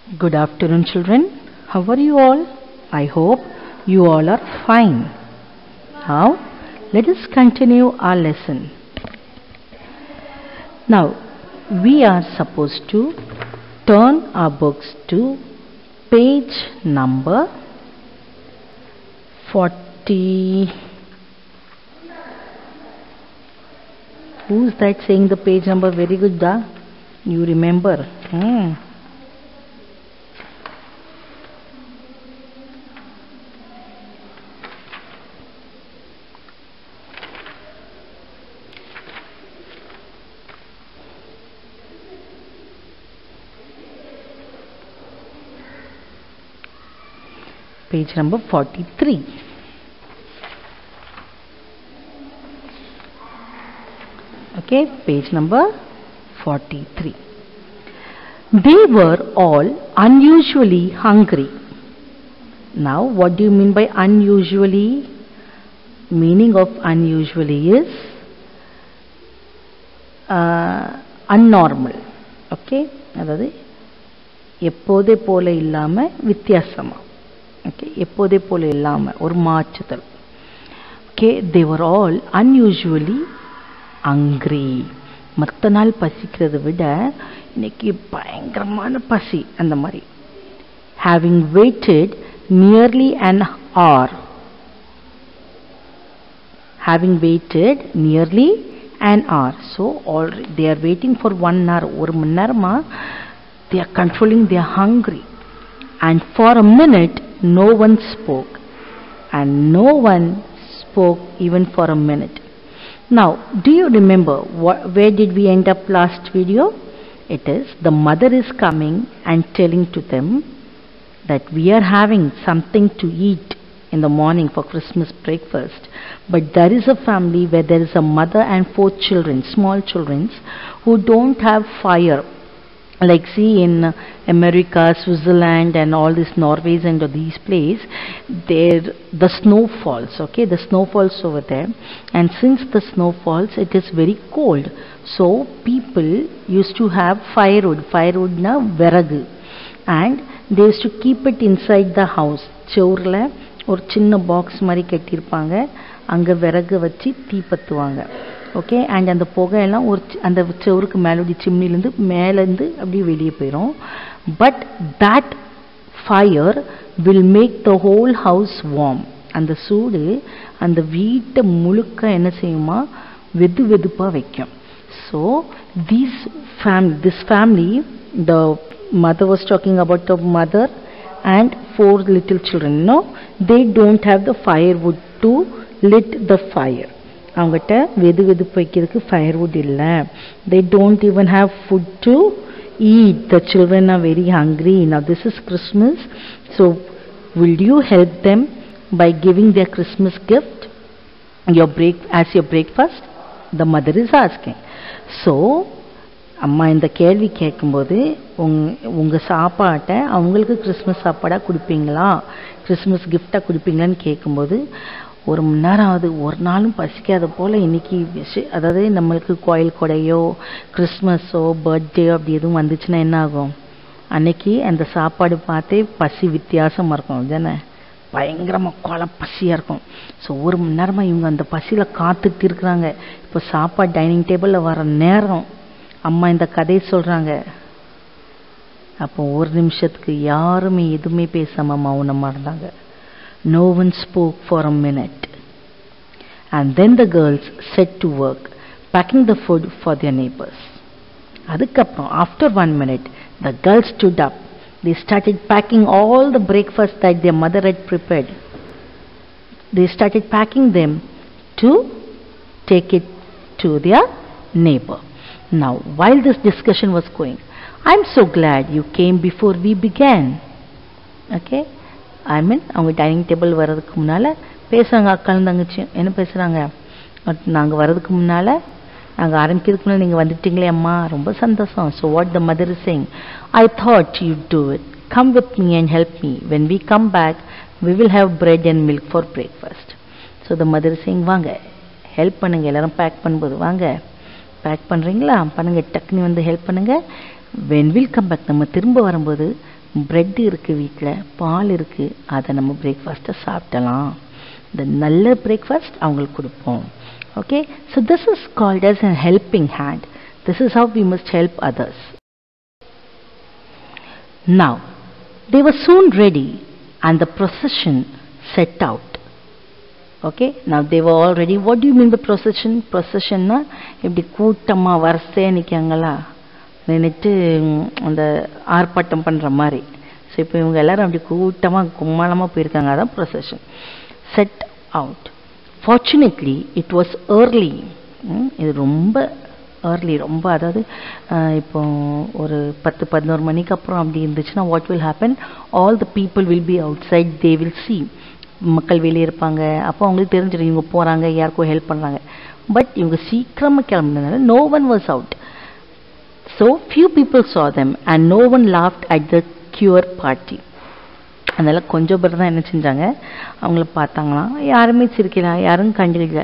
Good afternoon, children. How are you all? I hope you all are fine. Now, let us continue our lesson. Now, we are supposed to turn our books to page number 40. Who's that saying the page number? Very good, da. You remember. Page number 43. Okay, page number 43. They were all unusually hungry. Now, what do you mean by unusually? Meaning of unusually is unnormal. Okay, அதாவது எப்போதே போல இல்லாம வித்தியாசமா. Okay, எப்போதே போல இல்லாம ஒரு மாற்றுதல். Okay, they were all unusually hungry. மற்ற நாள் பசிக்கிறத விட இன்னைக்கு பயங்கரமான பசி அந்த மாதிரி. Having waited nearly an hour. Having waited nearly an hour. So already they are waiting for 1 hour. ஒரு மணி நேரமா they are controlling their hungry. And for a minute no one spoke. And no one spoke even for a minute. Now, do you remember where did we end up last video? It is the mother is coming and telling to them that we are having something to eat in the morning for Christmas breakfast. But there is a family where there is a mother and 4 children, small children, who don't have fire. Like see in America, Switzerland and all these Norways and these places, there the snow falls. Okay, the snow falls over there, and since the snow falls, it is very cold. So people used to have firewood na veragu, and they used to keep it inside the house. Chorla or chinna box mari kettirpaanga, anga veragu vachi thee pattuvaanga. Okay, and அந்த புகையெல்லாம் ஒரு அந்த செவருக்கு மேலோடி சிம்னிலேருந்து மேலேருந்து அப்படியே வெளியே போயிடும். But that fire will make the whole house warm. அந்த சூடு அந்த வீட்டை முழுக்க என்ன செய்யுமா வெதுவெதுப்பாக வைக்கும். So this family, the mother was talking about the mother and 4 little children. No, they don't have the firewood to lit the fire. அவங்ககிட்ட வெதுவெதுப்பு வைக்கிறதுக்கு firewood இல்லை. They don't even have food to eat. The children are very hungry. Now this is Christmas. So will you help them by giving their Christmas gift as your breakfast? The mother is asking. So அம்மா இந்த கேள்வி கேட்கும்போது உங்க சாப்பாட்டை அவங்களுக்கு Christmas சாப்பாடா கொடுப்பீங்களா, Christmas கிஃப்டா கொடுப்பீங்களான்னு கேட்கும்போது ஒரு மணி நேரம் ஆகுது, ஒரு நாளும் பசிக்காத போல் இன்றைக்கி அதாவது நம்மளுக்கு கோயில் கொடையோ கிறிஸ்மஸோ பர்த்டே அப்படி எதுவும் வந்துச்சுன்னா என்ன ஆகும், அன்னைக்கு அந்த சாப்பாடு பார்த்தே பசி வித்தியாசமாக இருக்கும் தானே, பயங்கரமாக கொலை பசியாக இருக்கும். ஸோ ஒரு மணி நேரமாக இவங்க அந்த பசியில் காத்துட்டு இருக்கிறாங்க. இப்போ சாப்பாடு டைனிங் டேபிளில் வர நேரம் அம்மா இந்த கதையை சொல்கிறாங்க. அப்போ ஒரு நிமிஷத்துக்கு யாருமே எதுவுமே பேசாமல் மௌனமாக இருந்தாங்க. No one spoke for a minute. And then the girls set to work packing the food for their neighbors. Adukapram, after 1 minute, the girls stood up. They started packing all the breakfast that their mother had prepared. They started packing them to take it to their neighbor. Now, while this discussion was going, I'm so glad you came before we began. Okay? I mean, அவங்க dining table வர்றதுக்கு முன்னால் பேசுகிறாங்க. அக்காலும் தங்கச்சி என்ன பேசுகிறாங்க, நாங்கள் வர்றதுக்கு முன்னால் நாங்கள் ஆரம்பிக்கிறதுக்கு முன்னால் நீங்கள் வந்துட்டீங்களே அம்மா, ரொம்ப சந்தோஷம். So what the mother is saying, I thought you do it, come with me and help me, when we come back we will have bread and milk for breakfast. So the mother is saying, வாங்க help பண்ணுங்கள், எல்லோரும் back பண்ணும்போது வாங்க back பண்ணுறீங்களா பண்ணுங்கள், டக்குனு வந்து help பண்ணுங்கள். when we'll come back, நம்ம திரும்ப வரும்போது பிரெட் இருக்குது வீட்டில், பால் இருக்குது, அதை நம்ம பிரேக்ஃபாஸ்ட்டை சாப்பிடலாம். இந்த நல்ல பிரேக்ஃபாஸ்ட் அவங்களுக்கு கொடுப்போம். Okay, so this is called as a helping hand. This is how we must help others. Now, they were soon ready and the procession set out. Okay, now they were all ready. What do you mean by procession? Procession na இப்படி கூட்டமா வரிசையா நிக்காங்களா, நின்னுட்டு அந்த ஆர்ப்பாட்டம் பண்ற மாதிரி. So இப்போ இவங்க எல்லாரும் அப்படி கூட்டமா கும்மாளமா போயிருக்காங்க, அதான் procession. Set out. Fortunately, it was early. இது ரொம்ப early, ரொம்ப அதாவது இப்போ ஒரு 10-11 மணிக்கு அப்புறம் அப்படி இருந்துச்சுன்னா what will happen? All the people will be outside, they will see. மக்கள் வெளியே இருப்பாங்க, அப்போ அவங்களுக்கு தெரிஞ்சிடும் இவங்க போகிறாங்க, யாருக்கும் ஹெல்ப் பண்ணுறாங்க. பட் இவங்க சீக்கிரமாக கிளம்புனதுனால no one was out. So few people saw them and no one laughed at the cure party. அதனால் கொஞ்சம் பேர் தான் என்ன செஞ்சாங்க, அவங்கள பார்த்தாங்களாம், யாருமே சிரிக்கலாம், யாரும் கண்டுக்கல.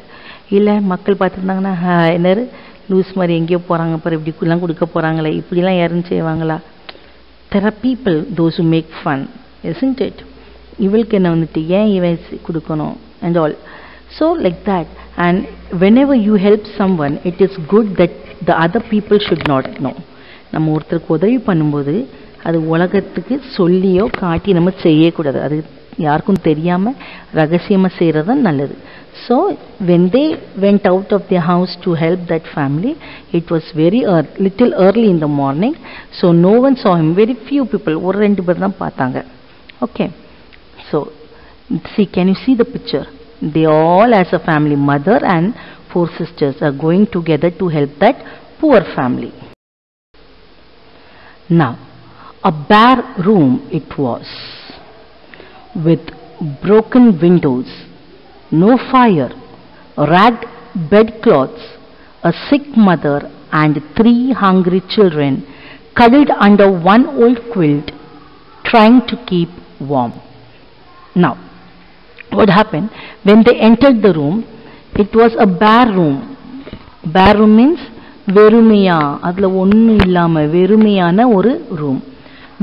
இல்லை மக்கள் பார்த்துருந்தாங்கன்னா என்னரு லூஸ் மாதிரி எங்கேயோ போகிறாங்க பாரு, இப்படிலாம் கொடுக்க போகிறாங்களே, இப்படிலாம் யாரும் செய்வாங்களா? There are people, those who make fun, isn't it? இவளுக்கு என்ன வந்துட்டு ஏன் இவன் கொடுக்கணும் and all. So like that. And whenever you help someone, it is good that the other people should not know. நம்ம ஒருத்தருக்கு உதவி பண்ணும்போது அது உலகத்துக்கு சொல்லியோ காட்டி நம்ம செய்யக்கூடாது, அது யாருக்கும் தெரியாமல் ரகசியமாக செய்கிறது தான் நல்லது. So when they went out of their house to help that family, it was very little early in the morning, so no one saw him. Very few people, ஒரு 2 பேர் தான் பார்த்தாங்க. Okay, so see, can you see the picture? They all as a family, mother and 4 sisters are going together to help that poor family. Now, a bare room it was, with broken windows, no fire, ragged bedclothes, a sick mother and 3 hungry children cuddled under one old quilt, trying to keep warm. Now, what happened? When they entered the room, it was a bare room. Bare room means வெறுமையா, அதுல ஒன்றும் இல்லாம வெறுமையான ஒரு room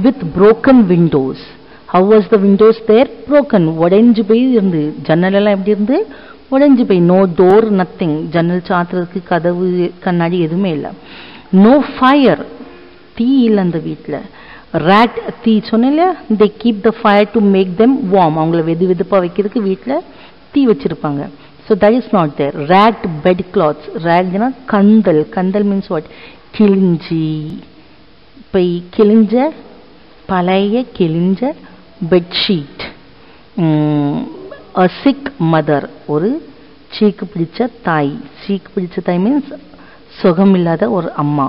with broken windows. How was the windows there? Broken, உடைஞ்சு போய் இருந்து, ஜன்னல் எல்லாம் எப்படி இருந்து உடைஞ்சு போய், no door, nothing, ஜன்னல் சாத்துறதுக்கு கதவு கண்ணாடி எதுவுமே இல்லை. No fire, தீ இல்லை அந்த வீட்டில். Ragged, தீ சொன்னேன், they keep the fire to make them warm, அவங்கள வெதுப்பா வைக்கிறதுக்கு வீட்டில் தீ வச்சிருப்பாங்க. So that is not there. Ragged bedcloths, ragged na kandal, kandal means what? கிழிஞ்சி, பை கிழிஞ்ச பழைய கிழிஞ்ச பெட்ஷீட். A sick mother, ஒரு சீக்கு பிடிச்ச தாய், சீக்கு பிடிச்ச தாய் மீன்ஸ் சுகம் இல்லாத ஒரு அம்மா.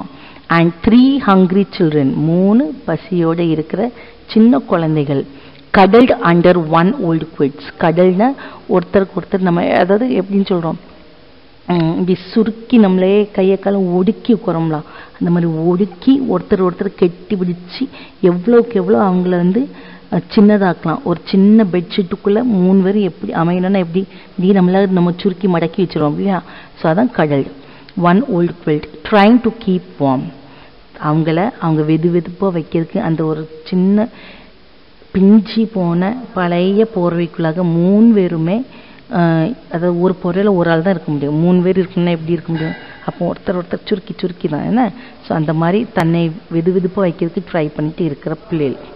And 3 hungry children, 3 பசியோடு இருக்கிற சின்ன குழந்தைகள். Cuddled under one old quilt. கடல்னா ஒருத்தருக்கு ஒருத்தர் நம்ம அதாவது எப்படின்னு சொல்கிறோம், இப்படி சுருக்கி நம்மளே கையை காலம் ஒடுக்கி உட்காரோம்லாம், அந்த மாதிரி ஒடுக்கி ஒருத்தர் ஒருத்தர் கெட்டி பிடிச்சி எவ்வளோக்கு எவ்வளோ அவங்கள வந்து சின்னதாக்கலாம். ஒரு சின்ன பெட்ஷீட்டுக்குள்ளே 3 பேர் எப்படி அமையணும்னா எப்படி இப்படி நம்ம சுருக்கி மடக்கி வச்சுருவோம் இல்லையா? ஸோ அதான் கடல். One old quilt, trying to keep warm. அவங்க வெதுப்பாக வைக்கிறதுக்கு அந்த ஒரு சின்ன பிஞ்சி போன பழைய போர்வைக்குள்ளாக 3 பேருமே, அதாவது ஒரு பொருளில் ஒரு ஆள் தான் இருக்க முடியும், 3 பேர் இருக்குன்னா எப்படி இருக்க முடியும்? அப்போ ஒருத்தர் சுருக்கி தான் என்ன. ஸோ அந்த மாதிரி தன்னை வெதுப்பாக வைக்கிறதுக்கு ட்ரை பண்ணிட்டு இருக்கிற பிள்ளைகள்.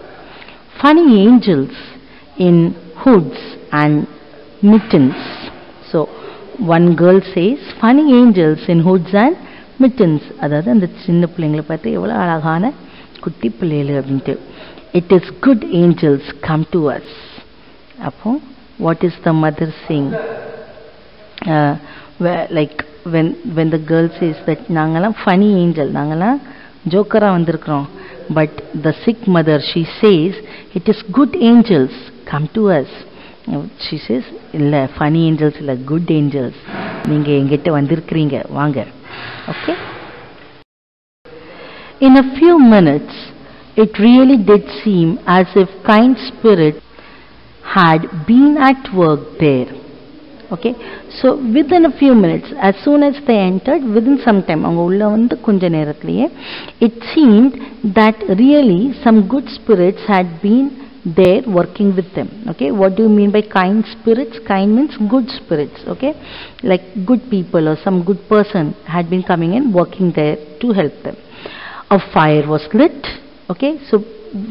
Funny angels in hoods and mittens. So one girl says, funny angels in hoods and mittens. அதாவது அந்த சின்ன பிள்ளைங்களை பார்த்து எவ்வளோ அழகான குட்டி பிள்ளைகள் அப்படின்ட்டு. It is good angels come to us. அப்போ what is the mother saying? Like when the girl says that நாங்கெல்லாம் funny angel, நாங்கெல்லாம் ஜோக்கராக வந்திருக்கிறோம். But the sick mother, she says, it is good angels come to us. She says, இல்லை funny angels இல்லை, good angels, நீங்கள் எங்கிட்ட வந்திருக்கிறீங்க, வாங்க. Okay? In a few minutes, it really did seem as if kind spirit had been at work there. Okay, so within a few minutes, as soon as they entered, within some time, அவங்க உள்ள வந்து கொஞ்ச நேரத்திலேயே, it seemed that really some good spirits had been there working with them. Okay, what do you mean by kind spirits? Kind means good spirits. Okay, like good people or some good person had been coming and working there to help them. A fire was lit. Okay, so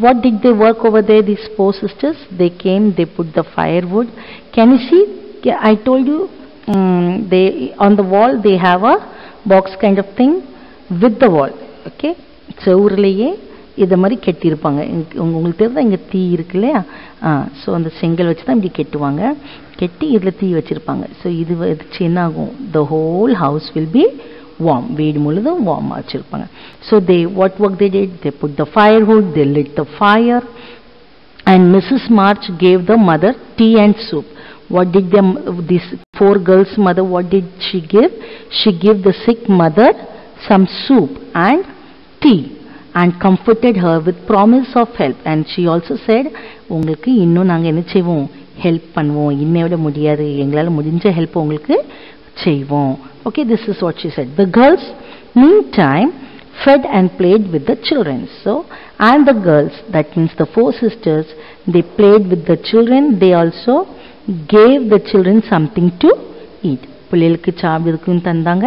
what did they work over there, these four sisters? They came, they put the firewood. Can you see? I told you, they on the wall they have a box kind of thing with the wall. Okay, செவுர்லயே இத மாதிரி கெட்டி இருப்பாங்க. உங்களுக்கு தெரியுதா இங்க தீ இருக்கு இல்லையா? சோ அந்த செங்கல் வச்சு தான் இப்படி கெட்டுவாங்க. கெட்டி இதுல தீ வச்சிருப்பாங்க. சோ இது வச்சு என்ன ஆகும்? The whole house will be warm. வீடு முழுதும் warm வச்சிருப்பாங்க. So what work they did? They put the firewood, they lit the fire, and Mrs. March gave the mother tea and soup. What did these four girls' mother, what did she give? She gave the sick mother some soup and tea and comforted her with promise of help. And she also said, உங்களுக்கு இன்னும் நாங்க என்ன செய்வோம்? Help பண்ணுவோம். இன்னை விட முடியாது. எங்களால முடிஞ்ச ஹெல்ப் உங்களுக்கு செய்வோம். Okay, this is what she said. The girls meantime fed and played with the children. So, and the girls, that means the four sisters, they played with the children. They also gave the children something to eat. பிள்ளைகளுக்கு சாப்பிடுறதுக்கு தந்தாங்க,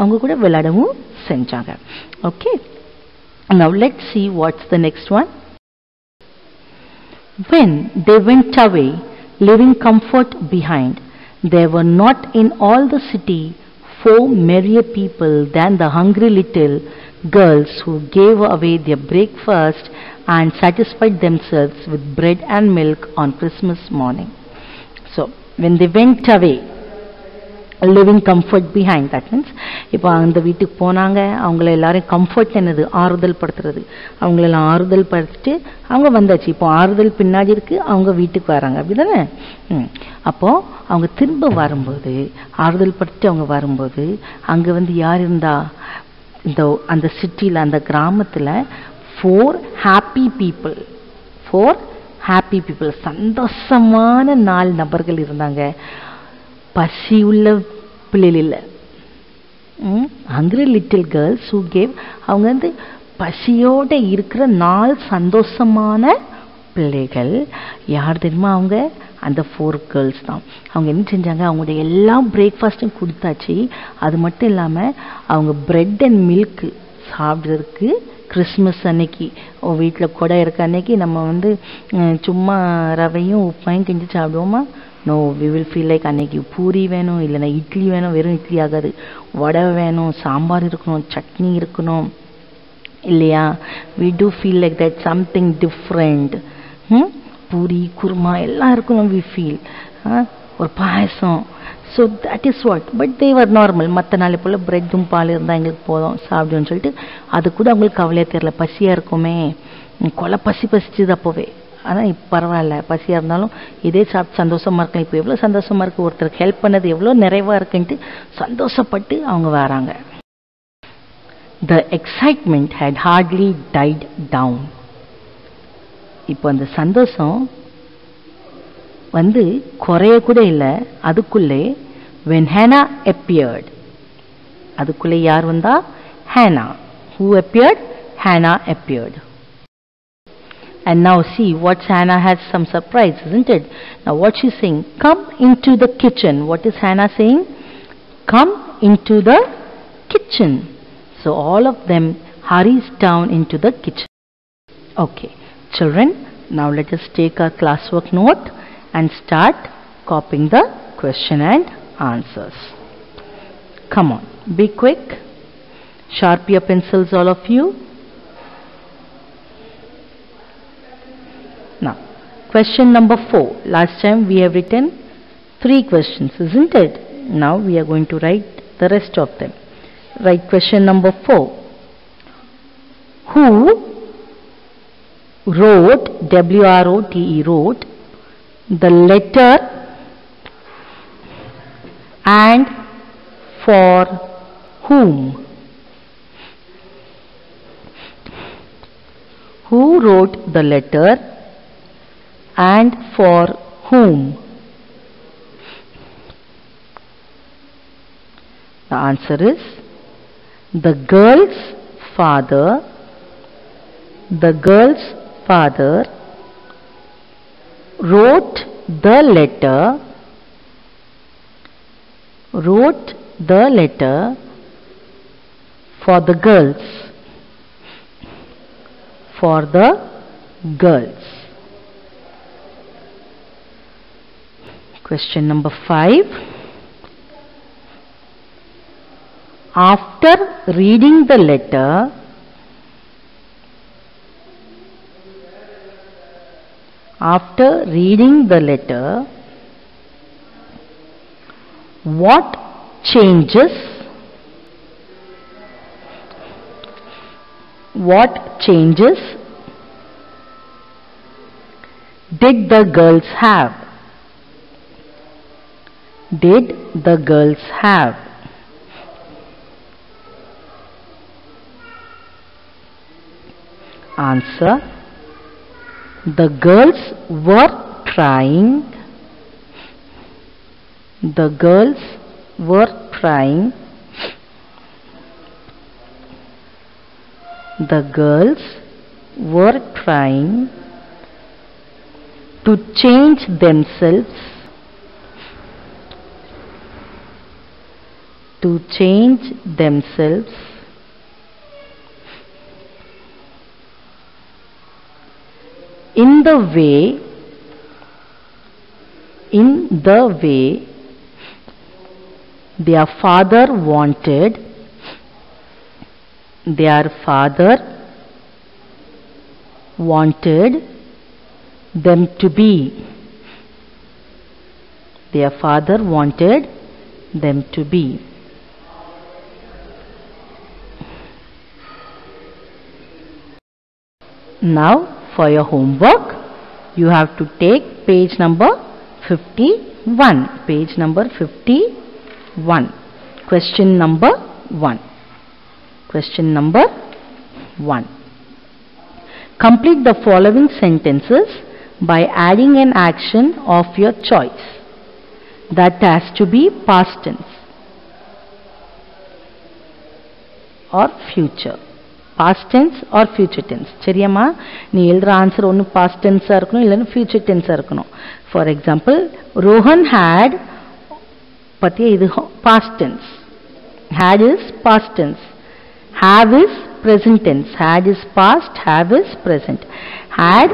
அவங்க கூட விளையாடவும் செஞ்சாங்க. Okay, now let's see what's the next one. When they went away, leaving comfort behind, there were not in all the city 4 merrier people than the hungry little girls who gave away their breakfast and satisfied themselves with bread and milk on Christmas morning. So, when they went away, living comfort behind, that means இப்போ அந்த வீட்டுக்கு போனாங்க, அவங்கள எல்லாரும் comfort என்னது? ஆறுதல் படுத்துறது. அவங்களெல்லாம் ஆறுதல் படுத்திட்டு அவங்க வந்தாச்சு. இப்போ ஆறுதல் பின்னாடி இருக்கு, அவங்க வீட்டுக்கு வராங்க, அப்படிதானே? அப்போ அவங்க திரும்ப வரும்போது, ஆறுதல் படுத்திட்டு அவங்க வரும்போது, அங்க வந்து யார் இருந்தா? அந்த சிட்டியில், அந்த கிராமத்தில் 4 happy people, 4 happy people, சந்தோஷமான 4 நபர்கள் இருந்தாங்க. பசி உள்ள பிள்ளைகள் இல்லை. hungry little girls who gave, அவங்க வந்து பசியோட இருக்கிற 4 சந்தோஷமான பிள்ளைகள். யார் தெரியுமா அவங்க? அந்த 4 கேர்ள்ஸ் தான். அவங்க என்ன செஞ்சாங்க? அவங்களுடைய எல்லா பிரேக்ஃபாஸ்ட்டும் கொடுத்தாச்சு. அது மட்டும் இல்லாமல் அவங்க பிரெட் அண்ட் மில்க் சாப்பிட்றதுக்கு கிறிஸ்மஸ் அன்னைக்கு வீட்டில் கூட இருக்க அன்னைக்கு நம்ம வந்து சும்மா ரவையும் உப்பையும் கிண்டி சாப்பிடுவோமா? No, we will feel like அன்னைக்கு பூரி வேணும், இல்லைன்னா இட்லி வேணும். வெறும் இட்லி ஆகாது, வடை வேணும், சாம்பார் இருக்கணும், சட்னி இருக்கணும், இல்லையா? We do feel like that something different. Puri kurma எல்லாம் இருக்கணும். வி ஃபீல் ஒரு payasam. So that is what. But they were normal. மற்ற நாளை போல் பிரெட்டும் பால் இருந்தால் எங்களுக்கு போதும் சாப்பிடுவோன்னு சொல்லிட்டு அது கூட அவங்களுக்கு கவலையாக தெரியல. பசியாக இருக்குமே, கொலை பசிச்சுது அப்போவே. ஆனால் இப்போ பரவாயில்ல, பசியாக இருந்தாலும் இதே சாப்பிட்டு சந்தோஷமாக இருக்கலாம். இப்போ எவ்வளோ சந்தோஷமாக இருக்குது, ஒருத்தருக்கு ஹெல்ப் பண்ணது எவ்வளோ நிறைவாக இருக்குன்ட்டு சந்தோஷப்பட்டு அவங்க வராங்க. The excitement had hardly died down. இப்போ அந்த சந்தோஷம் வந்து குறைய கூட இல்லை. அதுக்குள்ளே when Hannah appeared, அதுக்குள்ளே யார் வந்தா? Hannah. Who appeared? Hannah appeared. And now see what Hannah has some surprise, isn't it? Now what she's saying, come into the kitchen. What is Hannah saying? Come into the kitchen. So all of them hurries down into the kitchen. Okay, children, now let us take our classwork note and start copying the question and answers. Come on, be quick. Sharp your pencils, all of you. Now, question number 4. Last time we have written 3 questions, isn't it? Now we are going to write the rest of them. Write question number 4. Who wrote, W-R-O-T-E, wrote the letter and for whom? Who wrote the letter and for whom? The answer is the girl's father wrote the letter for the girls. Question number 5. After reading the letter, what changes did the girls have? Answer: the girls were trying to change themselves in the way their father wanted them to be. Now for your homework, you have to take page number 51. Question number 1. Complete the following sentences by adding an action of your choice. That has to be past tense or future. Past tense or future tense. சரியாமா, நீ எழுதுற answer ஒன்று past டென்ஸாக இருக்கணும், இல்லைன்னா future டென்ஸாக இருக்கணும். For example, Rohan had, பற்றிய இது past tense. Had is past tense. Have is present tense. Had is past, have is present. Had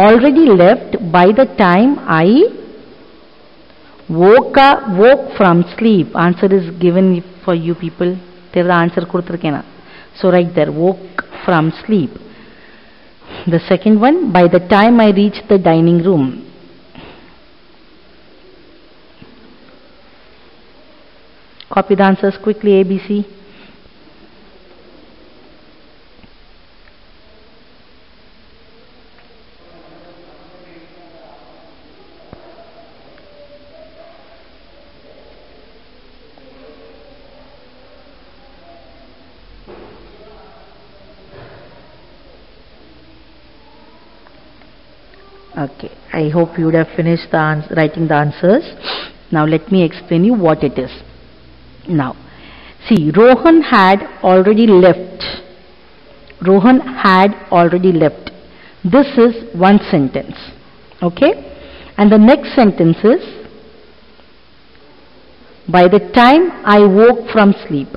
already left by the time I woke from sleep. Answer is given for you people. There answer கொடுத்திருக்கேனா. So right there, woke from sleep. The second one, by the time I reached the dining room. Copy the answers quickly, ABC. Okay, I hope you would have finished writing the answers. Now let me explain you what it is. Now, see, Rohan had already left. This is one sentence. Okay? And the next sentence is, by the time I woke from sleep.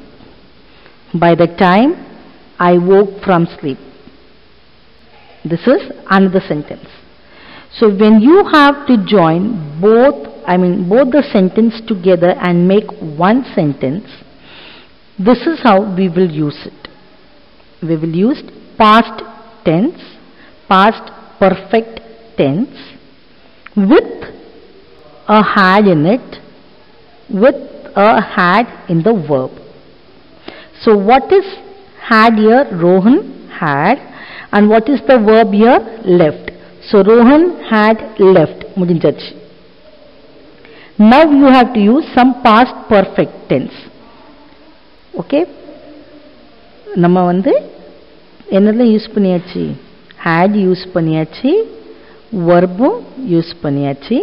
This is another sentence. So when you have to join both the sentence together and make one sentence, this is how we will use it. We will use past tense, past perfect tense with a had in it, with a had in the verb. So what is had here? Rohan had. And what is the verb here? Left. So Rohan had left. Mudinjachi. Now you have to use some past perfect tense. Okay? நம்ம வந்து என்னெல்லாம் use பண்ணியாச்சு? had use பண்ணியாச்சு, verb use பண்ணியாச்சு,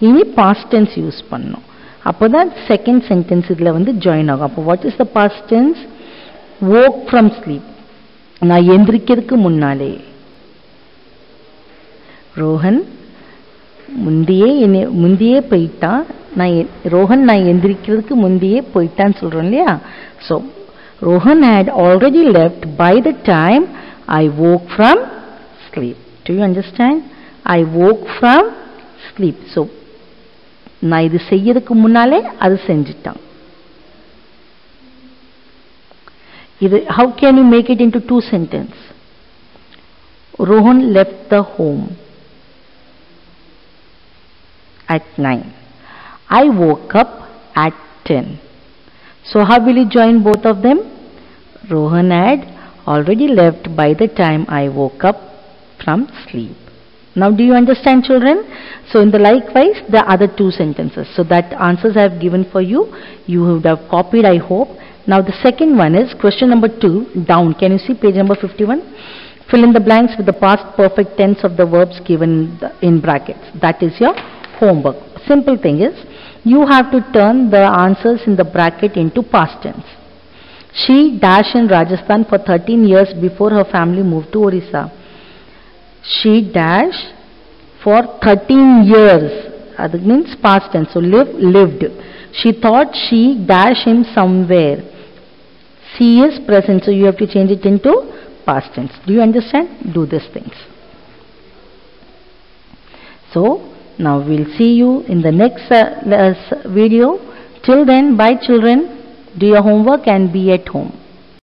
இனி past tense use பண்ணணும். அப்போதான் second sentence இதில் வந்து ஜாயின் ஆகும். அப்போ what is the past tense? woke from sleep. நான் எந்திரிக்கிறதுக்கு முன்னாலே. ரோஹன் முந்தியே போயிட்டான். ரோஹன் நான் எந்திரிக்கிறதுக்கு முந்தியே போயிட்டான்னு சொல்றோம் இல்லையா? So Rohan had already left by the time I woke from sleep. Do you understand? I woke from sleep. So நான் இது செய்யறதுக்கு முன்னாலே அது செஞ்சிட்டான். இது how can you make it into two sentences? Rohan left the home at 9. I woke up at 10. So how will you join both of them? Rohan had already left by the time I woke up from sleep. Now do you understand, children? So in the likewise the other two sentences. So that answers I have given for you. You would have copied, I hope. Now the second one is question number 2 down. Can you see page number 51? Fill in the blanks with the past perfect tense of the verbs given in brackets. That is your homework. Simple thing is you have to turn the answers in the bracket into past tense. She dash in Rajasthan for 13 years before her family moved to Orissa. She dash for 13 years. That means past tense. So lived. She thought she dash him somewhere. She is present. So you have to change it into past tense. Do you understand? Do these things. So now we'll see you in the next video. Till then, bye children. Do your homework and be at home.